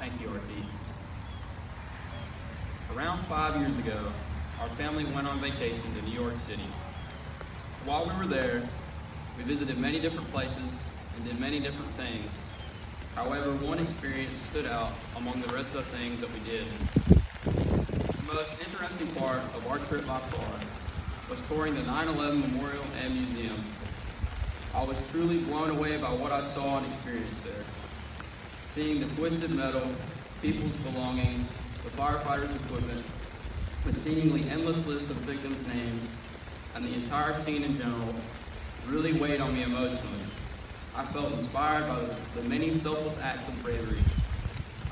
Thank you, RT. Around 5 years ago, our family went on vacation to New York City. While we were there, we visited many different places and did many different things. However, one experience stood out among the rest of the things that we did. The most interesting part of our trip by far was touring the 9/11 Memorial and Museum. I was truly blown away by what I saw and experienced there. Seeing the twisted metal, people's belongings, the firefighters' equipment, the seemingly endless list of victims' names, and the entire scene in general really weighed on me emotionally. I felt inspired by the many selfless acts of bravery.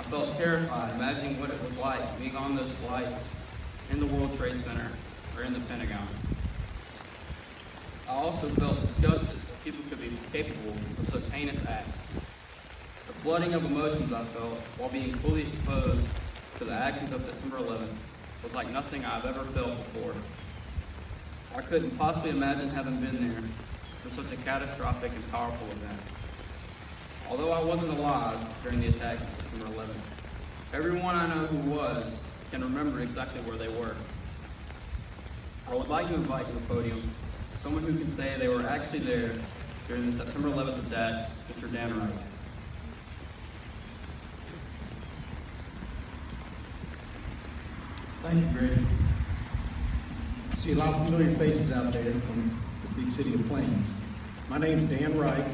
I felt terrified imagining what it was like being on those flights in the World Trade Center or in the Pentagon. I also felt disgusted that people could be capable of such heinous acts. The flooding of emotions I felt while being fully exposed to the actions of September 11th was like nothing I've ever felt before. I couldn't possibly imagine having been there for such a catastrophic and powerful event. Although I wasn't alive during the attacks of September 11th, everyone I know who was can remember exactly where they were. I would like to invite to the podium someone who can say they were actually there during the September 11th attacks, Mr. Dan Wright. Thank you, Grady. I see a lot of familiar faces out there from the big city of Plains. My name is Dan Wright.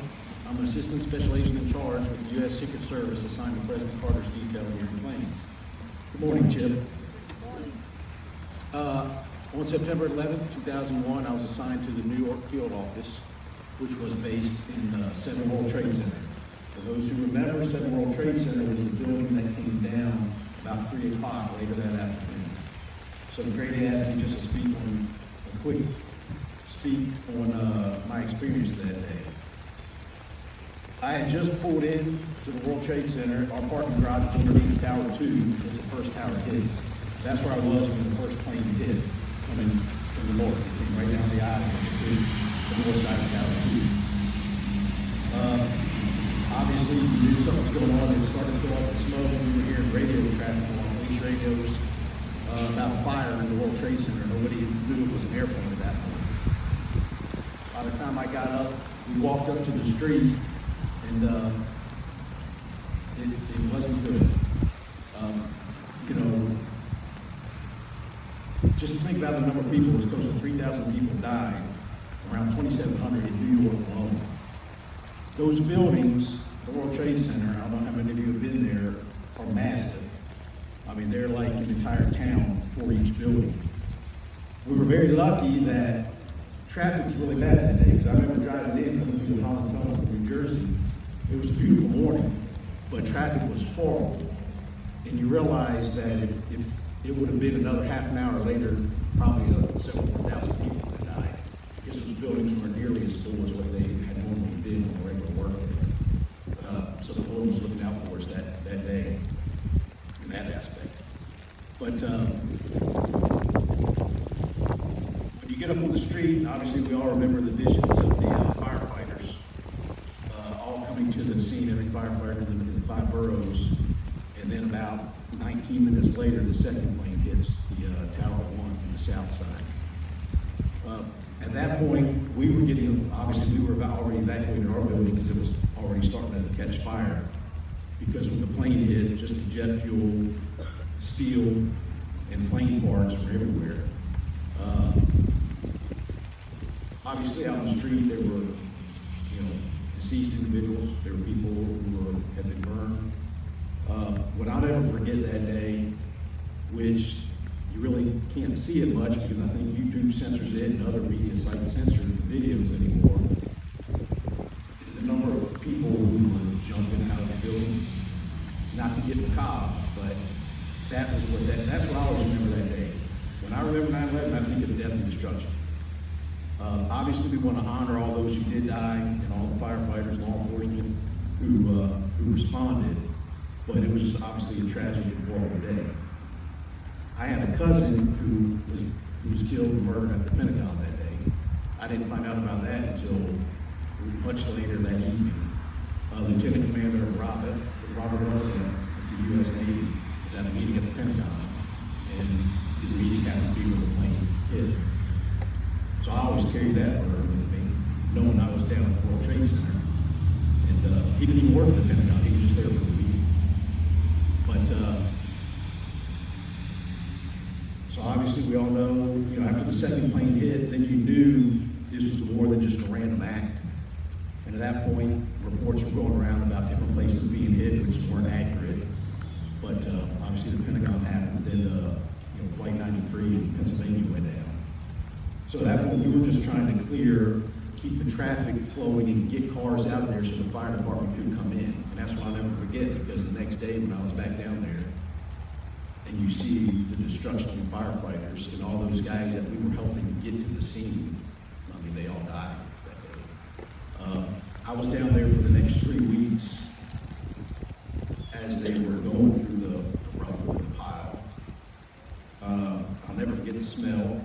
I'm an Assistant Special Agent in charge with the U.S. Secret Service assigned to President Carter's detail here in Plains. Good morning, Chip. Good morning. On September 11th, 2001, I was assigned to the New York field office, which was based in the 7 World Trade Center. For those who remember, 7 World Trade Center was the building that came down about 3 o'clock later that afternoon. So Grady asked me just to speak on a quick speak on my experience that day. I had just pulled in to the World Trade Center. Our parking garage was underneath Tower 2, which was the first tower hit. That's where I was when the first plane hit, coming from the north. It came right down the aisle to the north side of Tower 2. Obviously, we knew something was going on. It started to go up in smoke. We were hearing radio traffic on police radios about a fire in the World Trade Center. Nobody knew it was an airplane at that point. By the time I got up, we walked up to the street, and it wasn't good. Just think about the number of people. It was close to 3,000 people died, around 2,700 in New York alone. Those buildings, the World Trade Center, I don't know how many of you have been there, are massive. I mean, they're like an entire town for each building. We were very lucky that traffic was really bad that day, because I remember driving in, coming through the Holland Tunnel from New Jersey. It was a beautiful morning, but traffic was horrible. And you realize that if it would have been another half an hour later, probably several more thousand people would have died, because those buildings weren't nearly as full as what they had normally been on a regular work day. So the Lord was looking out for us that day in that aspect. But when you get up on the street, obviously we all remember the visions of the firefighters all coming to the scene, every firefighter in the 5 boroughs, and then about 19 minutes later, the second plane hits the Tower 1 from the south side. At that point, we were getting, obviously we were about already evacuating our building because it was already starting to catch fire. Because when the plane hit, just the jet fuel, steel, and plane parts were everywhere. Obviously out on the street, there were, deceased individuals. There were people who had been burned. What I'll never forget that day, which you really can't see it much because I think YouTube censors it and other media sites censor the videos anymore, is the number of people who were jumping out of the building. Not to get macabre, but that's what I always remember that day. When I remember 9/11, I think of death and destruction. Obviously, we want to honor all those who did die and all the firefighters, law enforcement who responded. But it was just obviously a tragic and horrible day. I had a cousin who was killed and murdered at the Pentagon that day. I didn't find out about that until much later that evening. Lieutenant Commander Robert Russell of the U.S. carry that burden with me, knowing I was down at the World Trade Center. And he didn't even work at the Pentagon, he was just there for the week. But, so obviously we all know, you know, after the second plane hit, then you knew this was more than just a random act. And at that point, reports were going around about different places being hit, which weren't accurate. But obviously the Pentagon happened, then you know, Flight 93 in Pennsylvania went down. So at that point, we were just trying to keep the traffic flowing and get cars out of there so the fire department could come in. And that's what I'll never forget, because the next day when I was back down there, and you see the destruction of the firefighters and all those guys that we were helping get to the scene, I mean, they all died that day. I was down there for the next 3 weeks as they were going through the rubble of the pile. I'll never forget the smell.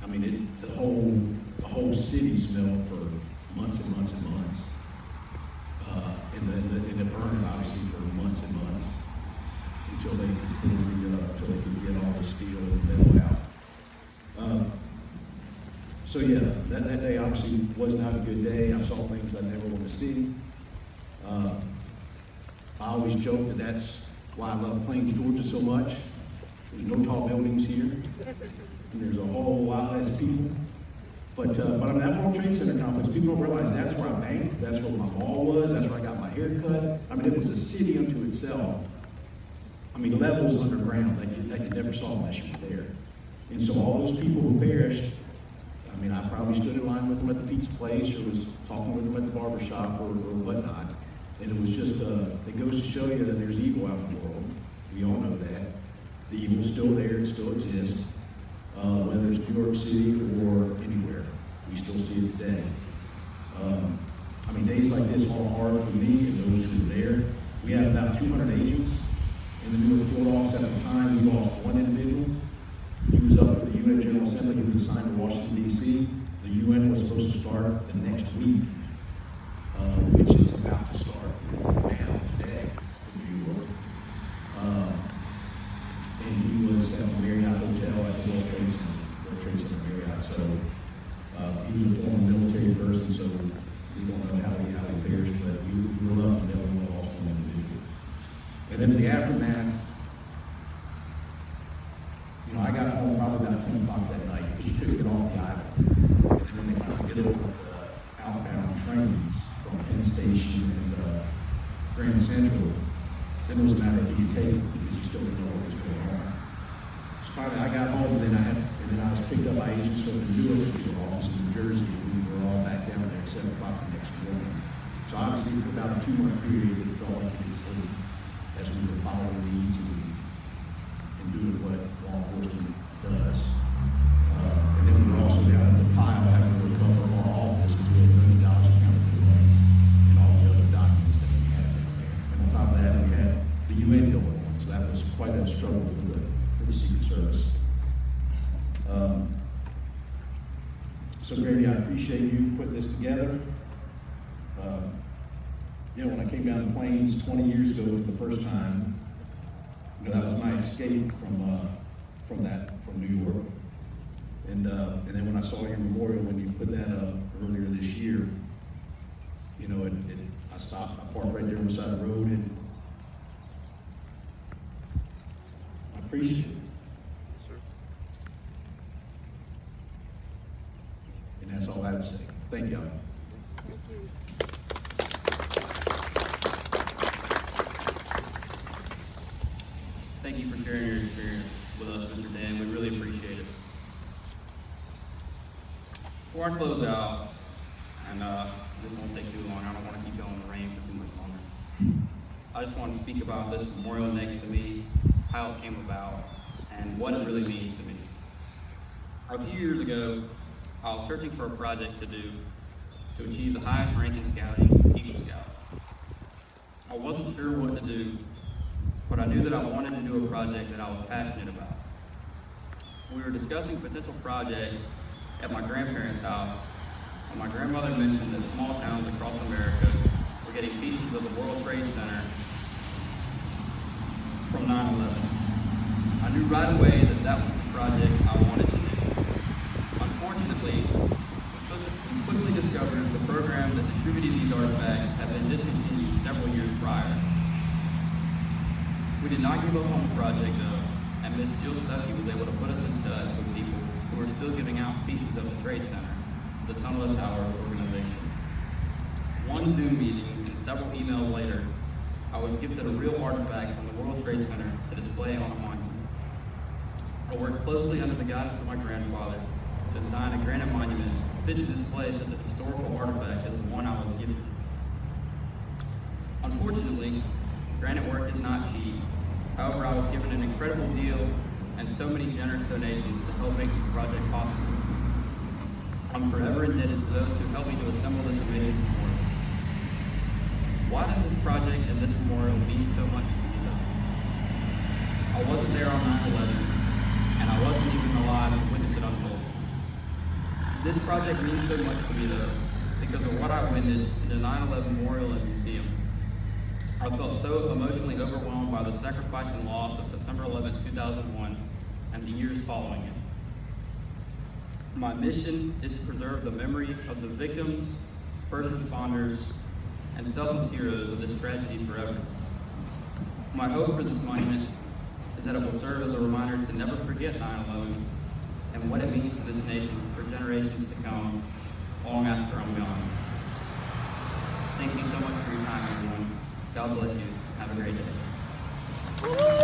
I mean, the whole city smelled for months and months and months. And it burned obviously for months and months until they could get all the steel and metal out. So yeah, that day obviously was not a good day. I saw things I never want to see. I always joke that that's why I love Plains, Georgia so much. There's no tall buildings here, and there's a whole lot less people. But on that World Trade Center complex, people don't realize that's where I banked, that's where my mall was, that's where I got my hair cut. I mean, it was a city unto itself. I mean, levels underground that you never saw unless you were there. And so all those people who perished, I mean, I probably stood in line with them at the pizza place or was talking with them at the barber shop or whatnot. And it was just, it goes to show you that there's evil out in the world. We all know that. The evil's still there, it still exists. Whether it's New York City or anywhere, we still see it today. I mean, days like this are hard for me and those who were there. We had about 200 agents in the New York field office at the time. We lost one individual. He was up at the UN General Assembly. He was assigned to Washington, D.C. The UN was supposed to start the next week, which is about to start now, today, in New York. And he was at the Marriott Hotel at the World Trade Center Marriott. So he was a former military person, so we don't know how he perished, but we were lucky that we lost one individual. And then in the aftermath, you know, I got home probably about 10 o'clock that night because you couldn't get off the island. And then they finally get over the outbound trains from Penn Station and Grand Central. Then it was a matter of do you take it because you still didn't know what was going on. So finally I got home and then I was picked up by agents from the Newark office in New Jersey, and we were all back down there at 7 o'clock the next morning. So obviously for about a 2-month period it felt like you could sleep as we were following leads and doing what law enforcement does. And then we were also down at the pile having to look up our office because we had $1 million accounted for money and all the other documents that we had down there. And on top of that, we had the UN going on, so that was quite a struggle for the Secret Service. So Grady, I appreciate you putting this together. You know, when I came down the Plains 20 years ago for the first time, you know, that was my escape from New York. And then when I saw your memorial, when you put that up earlier this year, you know, I stopped, I parked right there on the side of the road, and I appreciate it. And that's all I have to say. Thank y'all. Thank you for sharing your experience with us, Mr. Dan. We really appreciate it. Before I close out, and this won't take too long, I don't want to keep y'all in the rain for too much longer. I just want to speak about this memorial next to me, how it came about, and what it really means to me. A few years ago, I was searching for a project to do to achieve the highest rank in scouting, Eagle Scout. I wasn't sure what to do, but I knew that I wanted to do a project that I was passionate about. We were discussing potential projects at my grandparents' house, and my grandmother mentioned that small towns across America were getting pieces of the World Trade Center from 9/11. I knew right away that that was the project I wanted to do. Unfortunately, We did not give up on the project though, and Miss Jill Stuckey was able to put us in touch with people who are still giving out pieces of the Trade Center, the Tunnel of Towers organization. One Zoom meeting and several emails later, I was gifted a real artifact from the World Trade Center to display on a monument. I worked closely under the guidance of my grandfather to design a granite monument fit to display such a historical artifact as the one I was given. Unfortunately, granite work is not cheap. However, I was given an incredible deal and so many generous donations to help make this project possible. I'm forever indebted to those who helped me to assemble this amazing memorial. Why does this project and this memorial mean so much to me though? I wasn't there on 9/11, and I wasn't even alive to witness it unfold. This project means so much to me though, because of what I witnessed in the 9/11 Memorial and Museum. I felt so emotionally overwhelmed by the sacrifice and loss of September 11, 2001, and the years following it. My mission is to preserve the memory of the victims, first responders, and selfless heroes of this tragedy forever. My hope for this monument is that it will serve as a reminder to never forget 9/11 and what it means to this nation for generations to come, long after I'm gone. Thank you so much for your time, everyone. God bless you. Have a great day.